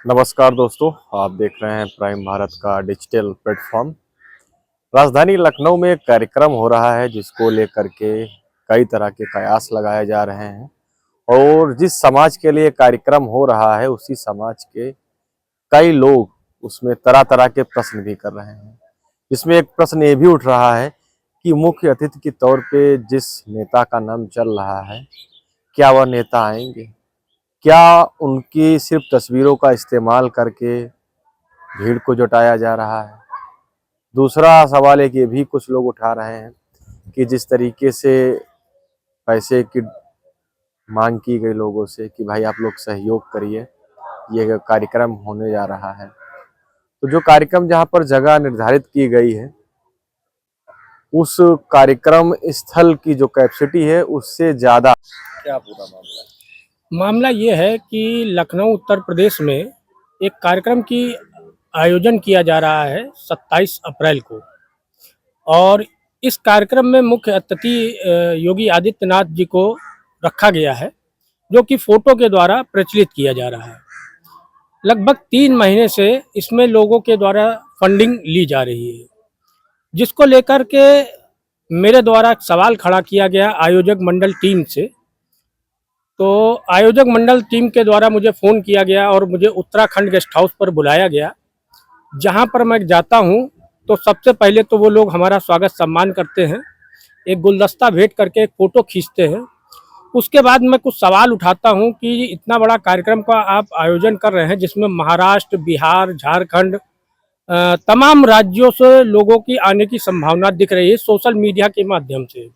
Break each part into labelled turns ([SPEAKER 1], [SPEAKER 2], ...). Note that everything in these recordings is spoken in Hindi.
[SPEAKER 1] नमस्कार दोस्तों, आप देख रहे हैं प्राइम भारत का डिजिटल प्लेटफॉर्म। राजधानी लखनऊ में एक कार्यक्रम हो रहा है जिसको लेकर के कई तरह के कयास लगाए जा रहे हैं और जिस समाज के लिए कार्यक्रम हो रहा है उसी समाज के कई लोग उसमें तरह तरह के प्रश्न भी कर रहे हैं। इसमें एक प्रश्न ये भी उठ रहा है कि मुख्य अतिथि के तौर पे जिस नेता का नाम चल रहा है, क्या वह नेता आएंगे? क्या उनकी सिर्फ तस्वीरों का इस्तेमाल करके भीड़ को जुटाया जा रहा है? दूसरा सवाल एक ये भी कुछ लोग उठा रहे हैं कि जिस तरीके से पैसे की मांग की गई लोगों से कि भाई आप लोग सहयोग करिए, ये कार्यक्रम होने जा रहा है, तो जो कार्यक्रम जहाँ पर जगह निर्धारित की गई है उस कार्यक्रम स्थल की जो कैपेसिटी है उससे ज़्यादा क्या पूरा मामला है?
[SPEAKER 2] मामला ये है कि लखनऊ उत्तर प्रदेश में एक कार्यक्रम की आयोजन किया जा रहा है 27 अप्रैल को। और इस कार्यक्रम में मुख्य अतिथि योगी आदित्यनाथ जी को रखा गया है, जो कि फोटो के द्वारा प्रचलित किया जा रहा है। लगभग 3 महीने से इसमें लोगों के द्वारा फंडिंग ली जा रही है, जिसको लेकर के मेरे द्वारा सवाल खड़ा किया गया आयोजक मंडल टीम से। तो आयोजक मंडल टीम के द्वारा मुझे फ़ोन किया गया और मुझे उत्तराखंड गेस्ट हाउस पर बुलाया गया, जहां पर मैं जाता हूं तो सबसे पहले तो वो लोग हमारा स्वागत सम्मान करते हैं, एक गुलदस्ता भेंट करके एक फ़ोटो खींचते हैं। उसके बाद मैं कुछ सवाल उठाता हूं कि इतना बड़ा कार्यक्रम का आप आयोजन कर रहे हैं जिसमें महाराष्ट्र, बिहार, झारखंड, तमाम राज्यों से लोगों की आने की संभावना दिख रही है सोशल मीडिया के माध्यम से।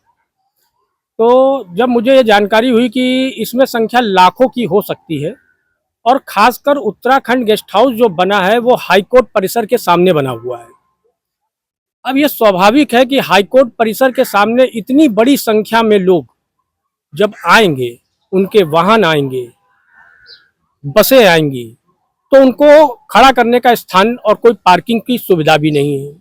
[SPEAKER 2] तो जब मुझे ये जानकारी हुई कि इसमें संख्या लाखों की हो सकती है, और खासकर उत्तराखंड गेस्ट हाउस जो बना है वो हाईकोर्ट परिसर के सामने बना हुआ है। अब ये स्वाभाविक है कि हाईकोर्ट परिसर के सामने इतनी बड़ी संख्या में लोग जब आएंगे, उनके वाहन आएंगे, बसें आएंगी, तो उनको खड़ा करने का स्थान और कोई पार्किंग की सुविधा भी नहीं है।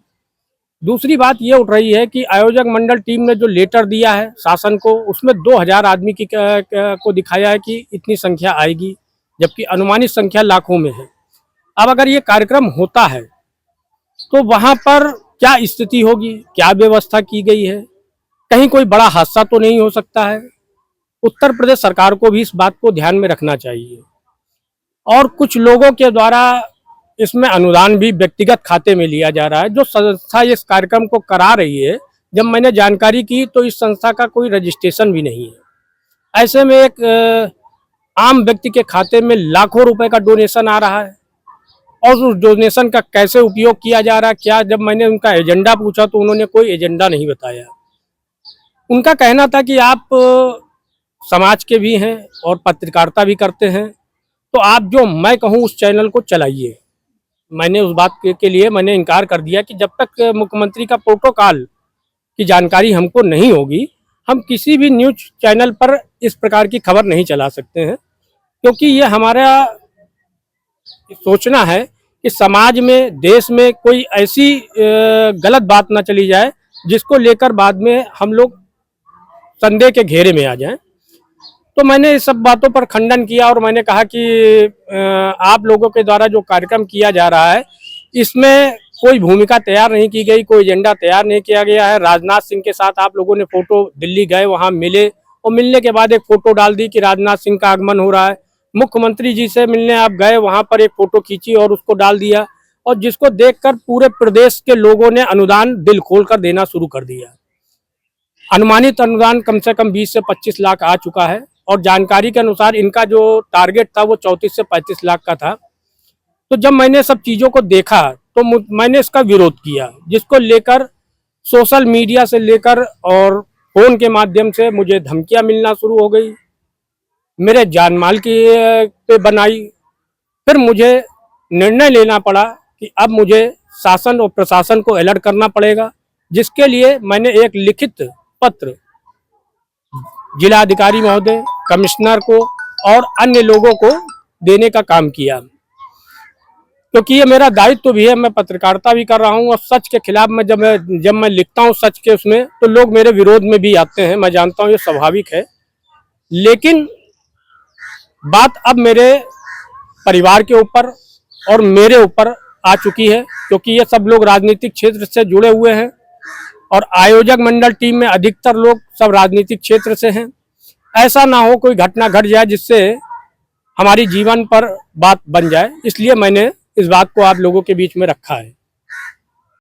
[SPEAKER 2] दूसरी बात ये उठ रही है कि आयोजक मंडल टीम ने जो लेटर दिया है शासन को, उसमें 2000 आदमी की को दिखाया है कि इतनी संख्या आएगी, जबकि अनुमानित संख्या लाखों में है। अब अगर ये कार्यक्रम होता है तो वहाँ पर क्या स्थिति होगी, क्या व्यवस्था की गई है, कहीं कोई बड़ा हादसा तो नहीं हो सकता है? उत्तर प्रदेश सरकार को भी इस बात को ध्यान में रखना चाहिए। और कुछ लोगों के द्वारा इसमें अनुदान भी व्यक्तिगत खाते में लिया जा रहा है। जो संस्था इस कार्यक्रम को करा रही है, जब मैंने जानकारी की तो इस संस्था का कोई रजिस्ट्रेशन भी नहीं है। ऐसे में एक आम व्यक्ति के खाते में लाखों रुपए का डोनेशन आ रहा है, और उस डोनेशन का कैसे उपयोग किया जा रहा है, क्या, जब मैंने उनका एजेंडा पूछा तो उन्होंने कोई एजेंडा नहीं बताया। उनका कहना था कि आप समाज के भी हैं और पत्रकारिता भी करते हैं, तो आप जो मैं कहूँ उस चैनल को चलाइए। मैंने उस बात के लिए मैंने इनकार कर दिया कि जब तक मुख्यमंत्री का प्रोटोकॉल की जानकारी हमको नहीं होगी, हम किसी भी न्यूज चैनल पर इस प्रकार की खबर नहीं चला सकते हैं, क्योंकि ये हमारा सोचना है कि समाज में, देश में कोई ऐसी गलत बात ना चली जाए जिसको लेकर बाद में हम लोग संदेह के घेरे में आ जाएं। तो मैंने इस सब बातों पर खंडन किया और मैंने कहा कि आप लोगों के द्वारा जो कार्यक्रम किया जा रहा है इसमें कोई भूमिका तैयार नहीं की गई, कोई एजेंडा तैयार नहीं किया गया है। राजनाथ सिंह के साथ आप लोगों ने फोटो, दिल्ली गए, वहां मिले और मिलने के बाद एक फोटो डाल दी कि राजनाथ सिंह का आगमन हो रहा है। मुख्यमंत्री जी से मिलने आप गए, वहां पर एक फोटो खींची और उसको डाल दिया, और जिसको देखकर पूरे प्रदेश के लोगों ने अनुदान दिल खोल कर देना शुरू कर दिया। अनुमानित अनुदान कम से कम 20 से 25 लाख आ चुका है, और जानकारी के अनुसार इनका जो टारगेट था वो 34 से 35 लाख का था। तो जब मैंने सब चीज़ों को देखा तो मैंने इसका विरोध किया, जिसको लेकर सोशल मीडिया से लेकर और फ़ोन के माध्यम से मुझे धमकियां मिलना शुरू हो गई, मेरे जान माल की पे बनाई। फिर मुझे निर्णय लेना पड़ा कि अब मुझे शासन और प्रशासन को अलर्ट करना पड़ेगा, जिसके लिए मैंने एक लिखित पत्र जिला अधिकारी महोदय, कमिश्नर को और अन्य लोगों को देने का काम किया, क्योंकि ये मेरा दायित्व भी है। मैं पत्रकारिता भी कर रहा हूँ और सच के खिलाफ मैं जब मैं लिखता हूँ सच के उसमें, तो लोग मेरे विरोध में भी आते हैं। मैं जानता हूँ ये स्वाभाविक है, लेकिन बात अब मेरे परिवार के ऊपर, और मेरे ऊपर आ चुकी है, क्योंकि ये सब लोग राजनीतिक क्षेत्र से जुड़े हुए हैं और आयोजक मंडल टीम में अधिकतर लोग सब राजनीतिक क्षेत्र से हैं। ऐसा ना हो कोई घटना घट जाए जिससे हमारी जीवन पर बात बन जाए, इसलिए मैंने इस बात को आप लोगों के बीच में रखा है।